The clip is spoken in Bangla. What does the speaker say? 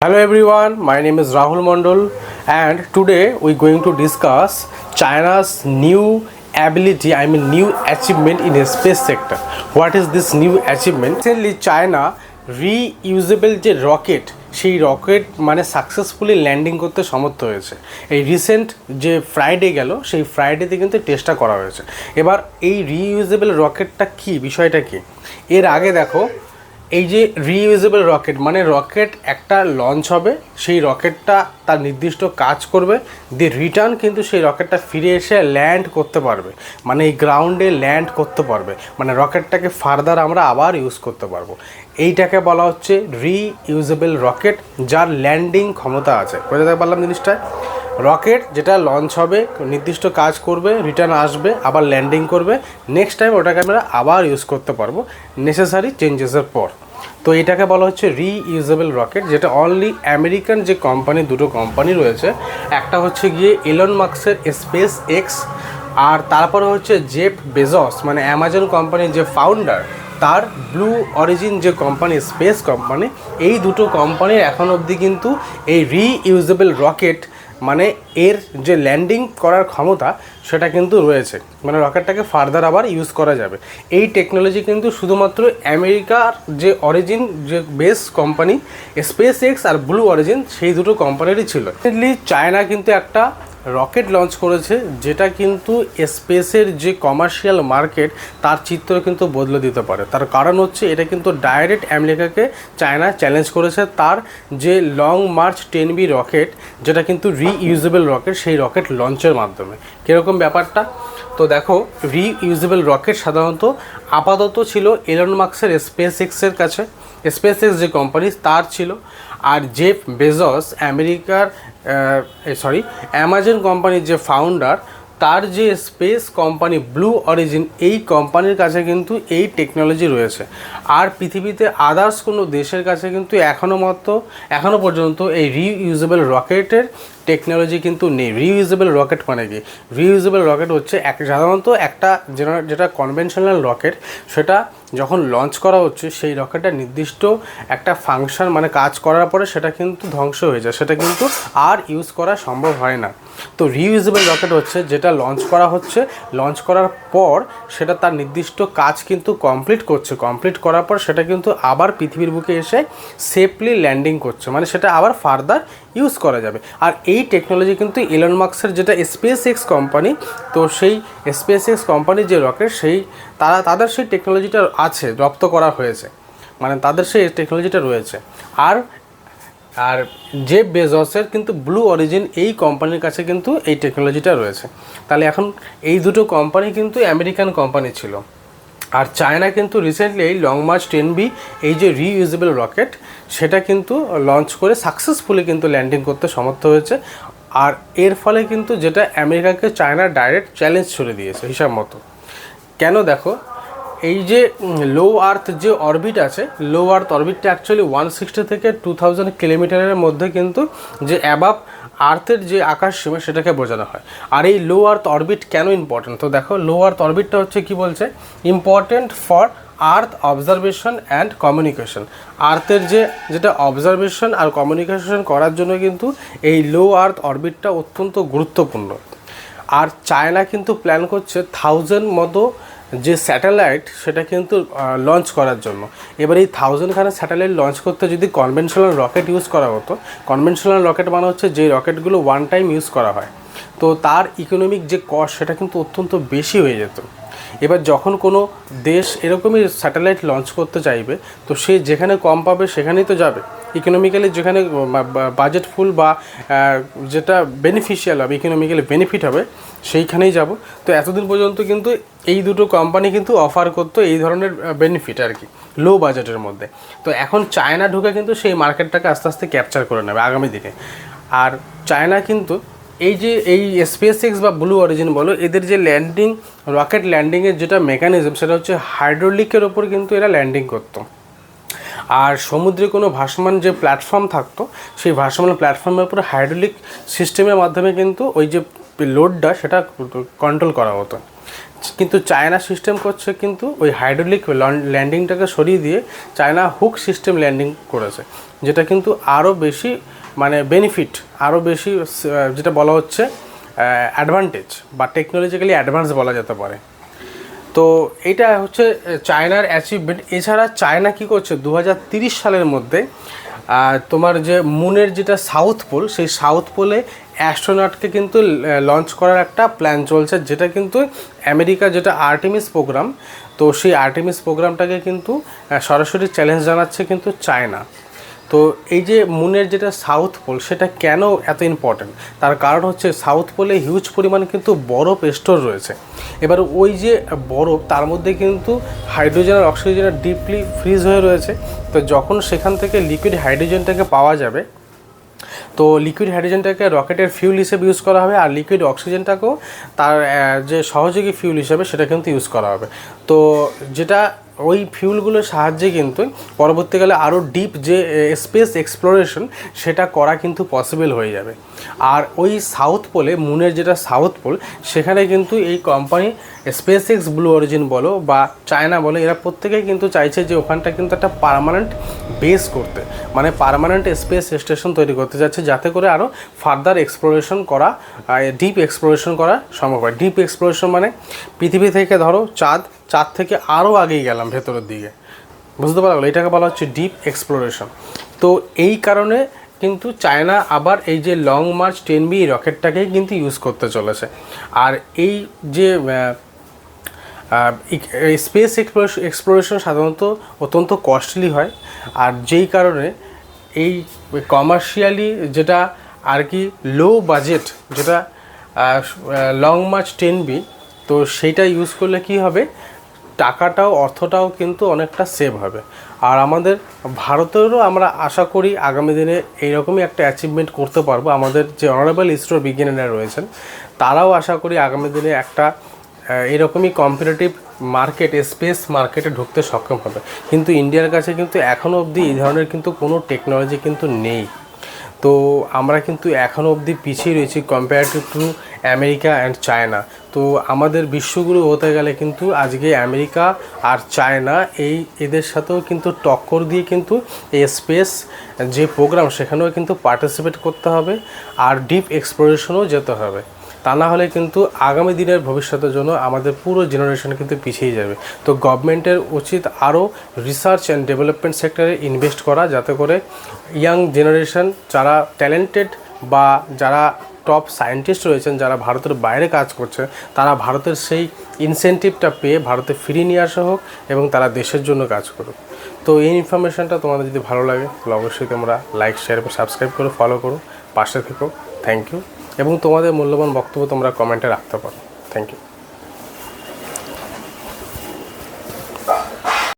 Hello everyone, my name is Rahul Mondal and today we're going to discuss China's new ability, new achievement in the space sector. What is this new achievement? Recently China reusable যে রকেট সেই রকেট সাকসেসফুলি ল্যান্ডিং করতে সমর্থ হয়েছে। এই রিসেন্ট যে ফ্রাইডে গেল সেই ফ্রাইডেতে কিন্তু টেস্টটা করা হয়েছে। এবার এই রিইউজেবল রকেটটা কি, বিষয়টা কি, এর আগে দেখো এই যে রিইউজেবল রকেট রকেট একটা লঞ্চ হবে, সেই রকেটটা তার নির্দিষ্ট কাজ করবে, দিয়ে রিটার্ন কিন্তু সেই রকেটটা ফিরে এসে ল্যান্ড করতে পারবে, এই গ্রাউন্ডে ল্যান্ড করতে পারবে, রকেটটাকে ফার্দার আমরা আবার ইউজ করতে পারবো। এইটাকে বলা হচ্ছে রিইউজেবল রকেট, যার ল্যান্ডিং ক্ষমতা আছে। বুঝতে পারলাম জিনিসটা? রকেট যেটা লঞ্চ হবে, নির্দিষ্ট কাজ করবে, রিটার্ন আসবে, আবার ল্যান্ডিং করবে, নেক্সট টাইম ওটাকে আমরা আবার ইউজ করতে পারবো নেসেসারি চেঞ্জেসের পর। তো এটাকে বলা হচ্ছে রিইউজেবল রকেট, যেটা অনলি আমেরিকান যে কোম্পানি, দুটো কোম্পানি রয়েছে, একটা হচ্ছে গিয়ে ইলন মাস্কের স্পেস এক্স, আর তারপরে হচ্ছে জেফ বেজস অ্যামাজন কোম্পানির যে ফাউন্ডার, তার ব্লু অরিজিন যে কোম্পানি, স্পেস কোম্পানি, এই দুটো কোম্পানির এখন অবধি কিন্তু এই রিইউজেবল রকেট এর যে ল্যান্ডিং করার ক্ষমতা সেটা কিন্তু রয়েছে, রকেটটাকে ফার্দার আবার ইউজ করা যাবে। এই টেকনোলজি কিন্তু শুধুমাত্র আমেরিকার যে অরিজিন, যে বেস কোম্পানি স্পেস এক্স আর ব্লু অরিজিন, সেই দুটো কোম্পানিরই ছিল। রিসেন্টলি চায়না কিন্তু একটা রকেট লঞ্চ করেছে, যেটা কিন্তু স্পেসের যে কমার্শিয়াল মার্কেট তার চিত্র কিন্তু বদলে দিতে পারে। তার কারণ হচ্ছে এটা কিন্তু ডাইরেক্ট আমেরিকাকে চায়না চ্যালেঞ্জ করেছে তার যে লং মার্চ 10B রকেট, যেটা কিন্তু রিইউজেবল রকেট, সেই রকেট লঞ্চের মাধ্যমে। কীরকম ব্যাপারটা তো দেখো, রিইউজেবল রকেট সাধারণত আপাতত ছিল এলন মাস্কের স্পেস এক্সের কাছে, স্পেস এক্স যে কোম্পানি তার ছিল, আর জেফ বেজস অ্যামাজন কোম্পানির যে ফাউন্ডার, তার যে স্পেস কোম্পানি ব্লু অরিজিন, এই কোম্পানির কাছে কিন্তু এই টেকনোলজি রয়েছে। আর পৃথিবীতে আদার্স কোনো দেশের কাছে কিন্তু এখনও পর্যন্ত এই রিইউজেবল রকেটের টেকনোলজি কিন্তু নেই। রিইউজেবল রকেট কি? রিইউজেবল রকেট হচ্ছে সাধারণত একটা যেটা কনভেনশনাল রকেট, সেটা যখন লঞ্চ করা হচ্ছে সেই রকেটটা নির্দিষ্ট একটা ফাংশন কাজ করার পরে সেটা কিন্তু ধ্বংস হয়ে যায়, সেটা কিন্তু আর ইউজ করা সম্ভব হয় না। তো রিইউজেবল রকেট হচ্ছে যেটা লঞ্চ করা হচ্ছে, লঞ্চ করার পর সেটা তার নির্দিষ্ট কাজ কিন্তু কমপ্লিট করার পর সেটা কিন্তু আবার পৃথিবীর বুকে এসে সেফলি ল্যান্ডিং করছে, সেটা আবার ফার্দার ইউজ করা যাবে। আর এই টেকনোলজি কিন্তু ইলন মাস্কের যেটা স্পেস এক্স কোম্পানি, তো সেই স্পেস এক্স কোম্পানির যে রকেট, তাদের সেই টেকনোলজিটা আছে, রপ্ত করা হয়েছে, তাদের সেই টেকনোলজিটা রয়েছে। আর জেফ বেজসের কিন্তু ব্লু অরিজিন এই কোম্পানির কাছে কিন্তু এই টেকনোলজিটা রয়েছে। তাহলে এখন এই দুটো কোম্পানি কিন্তু আমেরিকান কোম্পানি ছিল। আর চায়না কিন্তু রিসেন্টলি এই লং মার্চ 10B এই যে রিইউজেবল রকেট, সেটা কিন্তু লঞ্চ করে সাকসেসফুলি কিন্তু ল্যান্ডিং করতে সমর্থ হয়েছে। আর এর ফলে কিন্তু যেটা আমেরিকাকে চায়না ডাইরেক্ট চ্যালেঞ্জ ছুড়ে দিয়েছে হিসাব মতো। কেন? দেখো, এই যে লো আর্থ যে অরবিট আছে, লো আর্থ অরবিটটা অ্যাকচুয়ালি 160 থেকে 2000 কিলোমিটারের মধ্যে কিন্তু যে অ্যাবাভ আর্থের যে আকাশ সীমা সেটাকে বোঝানো হয়। আর এই লো আর্থ অরবিট কেন ইম্পর্টেন্ট? তো দেখো, লো আর্থ অরবিটটা হচ্ছে কি বলছে, important for earth observation and communication. আর্থের যেটা অবজারভেশন আর কমিউনিকেশন করার জন্য কিন্তু এই লো আর্থ অরবিটটা অত্যন্ত গুরুত্বপূর্ণ। আর চায়না কিন্তু প্ল্যান করছে 1000 মতো যে স্যাটেলাইট, সেটা কিন্তু লঞ্চ করার জন্য। এবার এই 1000খানা স্যাটেলাইট লঞ্চ করতে যদি কনভেনশনাল রকেট ইউজ করা হতো, কনভেনশনাল রকেট হচ্ছে যে রকেটগুলো ওয়ান টাইম ইউজ করা হয়, তো তার ইকোনমিক যে কস্ট সেটা কিন্তু অত্যন্ত বেশি হয়ে যেত। এবার যখন কোনো দেশ এরকমই স্যাটেলাইট লঞ্চ করতে চাইবে, তো সে যেখানে কম পাবে সেখানেই তো যাবে, ইকোনমিক্যালি যেখানে বাজেটফুল বা যেটা বেনিফিশিয়াল হবে, ইকোনমিক্যালি বেনিফিট হবে, সেইখানেই যাব। তো এতদিন পর্যন্ত কিন্তু এই দুটো কোম্পানি কিন্তু অফার করতো এই ধরনের বেনিফিট আর কি, লো বাজেটের মধ্যে। তো এখন চায়না ঢুকে কিন্তু সেই মার্কেটটাকে আস্তে আস্তে ক্যাপচার করে নেবে আগামী দিনে। আর চায়না কিন্তু এই স্পেস এক্স বা ব্লু অরিজিন বলো, এদের যে রকেট ল্যান্ডিংয়ের যেটা মেকানিজম, সেটা হচ্ছে হাইড্রোলিকের ওপর কিন্তু এরা ল্যান্ডিং করতো। আর সমুদ্রে কোনো ভাসমান যে প্ল্যাটফর্ম থাকতো, সেই ভাসমান প্ল্যাটফর্মের উপর হাইড্রোলিক সিস্টেমের মাধ্যমে কিন্তু ওই যে লোডটা সেটা কন্ট্রোল করা হতো। কিন্তু চায়না সিস্টেম করছে কিন্তু ওই হাইড্রোলিক ল্যান্ডিংটাকে সরিয়ে দিয়ে চায়না হুক সিস্টেম ল্যান্ডিং করেছে। যেটা কিন্তু আরও বেশি মানে বেনিফিট, আরও বেশি যেটা বলা হচ্ছে অ্যাডভান্টেজ বা টেকনোলজিক্যালি অ্যাডভান্স বলা যেতে পারে। তো এটা হচ্ছে চায়নার অ্যাচিভমেন্ট। এছাড়া চায়না কী করছে 2030 সালের মধ্যে তোমার যে মুনের যেটা সাউথ পোল, সেই সাউথ পোলে অ্যাস্ট্রোনটকে কিন্তু লঞ্চ করার একটা প্ল্যান চলছে, যেটা কিন্তু আমেরিকা যেটা আর্টেমিস প্রোগ্রাম, তো সেই আর্টেমিস প্রোগ্রামটাকে কিন্তু সরাসরি চ্যালেঞ্জ জানাচ্ছে কিন্তু চায়না। তো এই যে মুনের যেটা সাউথ পোল, সেটা কেন এত ইম্পর্ট্যান্ট, তার কারণ হচ্ছে সাউথ পোলে হিউজ পরিমাণ কিন্তু বরফ স্টোর রয়েছে। এবার ওই যে বরফ, তার মধ্যে কিন্তু হাইড্রোজেন আর অক্সিজেন ডিপলি ফ্রিজ হয়ে রয়েছে। তো যখন সেখান থেকে লিকুইড হাইড্রোজেনটাকে পাওয়া যাবে, তো লিকুইড হাইড্রোজেনটাকে রকেটের ফিউল হিসেবে ইউজ করা হবে, আর লিকুইড অক্সিজেনটাকেও তার যে সহযোগী ফিউল হিসেবে সেটা কিন্তু ইউজ করা হবে। তো যেটা ওই ফিউলগুলোর সাহায্যে কিন্তু পরবর্তীকালে আরও ডিপ যে স্পেস এক্সপ্লোরেশন সেটা করা কিন্তু পসিবল হয়ে যাবে। আর ওই সাউথ পোলে, মুনের যেটা সাউথ পোল, সেখানে কিন্তু এই company space x, blue origin বলো বা চায়না বলো, এরা প্রত্যেকেই কিন্তু চাইছে যে ওখানটা কিন্তু একটা পার্মানেন্ট বেস করতে, মানে পার্মানেন্ট স্পেস স্টেশন তৈরি করতে যাচ্ছে, যাতে করে আরও ফার্দার এক্সপ্লোরেশন করা, ডিপ এক্সপ্লোরেশন করা সম্ভব হয়। ডিপ এক্সপ্লোরেশন মানে পৃথিবী থেকে ধরো চাঁদ থেকে আরও আগেই গেলাম ভেতরের দিকে, বুঝতে পারলো, এটাকে বলা হচ্ছে ডিপ এক্সপ্লোরেশন। তো এই কারণে কিন্তু চায়না আবার এই যে লং মার্চ 10B রকেটটাকেই কিন্তু ইউজ করতে চলেছে। আর এই যে স্পেস এক্সপ্লোরেশন সাধারণত অত্যন্ত কস্টলি হয়, আর যেই কারণে এই কমার্শিয়ালি যেটা আর কি লো বাজেট, যেটা লং মার্চ 10B, তো সেইটা ইউজ করলে কি হবে, টাকাটাও অর্থটাও কিন্তু অনেকটা সেভ হবে। আর আমাদের ভারতেরও আমরা আশা করি আগামী দিনে এইরকমই একটা অ্যাচিভমেন্ট করতে পারবো। আমাদের যে অনারেবল ইসরোর বিজ্ঞানীরা রয়েছেন, তারাও আশা করি আগামী দিনে একটা এরকমই কম্পিটিটিভ মার্কেট, স্পেস মার্কেটে ঢুকতে সক্ষম হবে। কিন্তু ইন্ডিয়ার কাছে কিন্তু এখনও অবধি এই ধরনের কিন্তু কোনো টেকনোলজি কিন্তু নেই। তো আমরা কিন্তু এখনও অবধি পিছিয়ে রয়েছি কম্পেয়ারটিভ টু আমেরিকা অ্যান্ড চায়না। তো আমাদের বিশ্বগুরু হতে গেলে কিন্তু আজকে আমেরিকা আর চায়না এদের সাথেও কিন্তু টক্কর দিয়ে কিন্তু এই স্পেস যে প্রোগ্রাম, সেখানেও কিন্তু পার্টিসিপেট করতে হবে, আর ডিপ এক্সপ্লোরেশনও যেতে হবে। তা না হলে কিন্তু আগামী দিনের ভবিষ্যতের জন্য আমাদের পুরো জেনারেশন কিন্তু পিছিয়ে যাবে। তো গভর্নমেন্টের উচিত আরও রিসার্চ অ্যান্ড ডেভেলপমেন্ট সেক্টরে ইনভেস্ট করা, যাতে করে ইয়াং জেনারেশন যারা ট্যালেন্টেড বা যারা টপ সায়েন্টিস্ট রয়েছেন, যারা ভারতের বাইরে কাজ করছে, তারা ভারতের সেই ইনসেন্টিভটা পেয়ে ভারতে ফিরিয়ে নিয়ে আসা হোক এবং তারা দেশের জন্য কাজ করুক। তো এই ইনফরমেশনটা তোমাদের যদি ভালো লাগে তাহলে অবশ্যই তোমরা লাইক, শেয়ার এবং সাবস্ক্রাইব করো, ফলো করো, পাশে থেকো। Thank you. এবং তোমাদের মূল্যবান বক্তব্য তোমরা কমেন্টে রাখতে পারো। Thank you.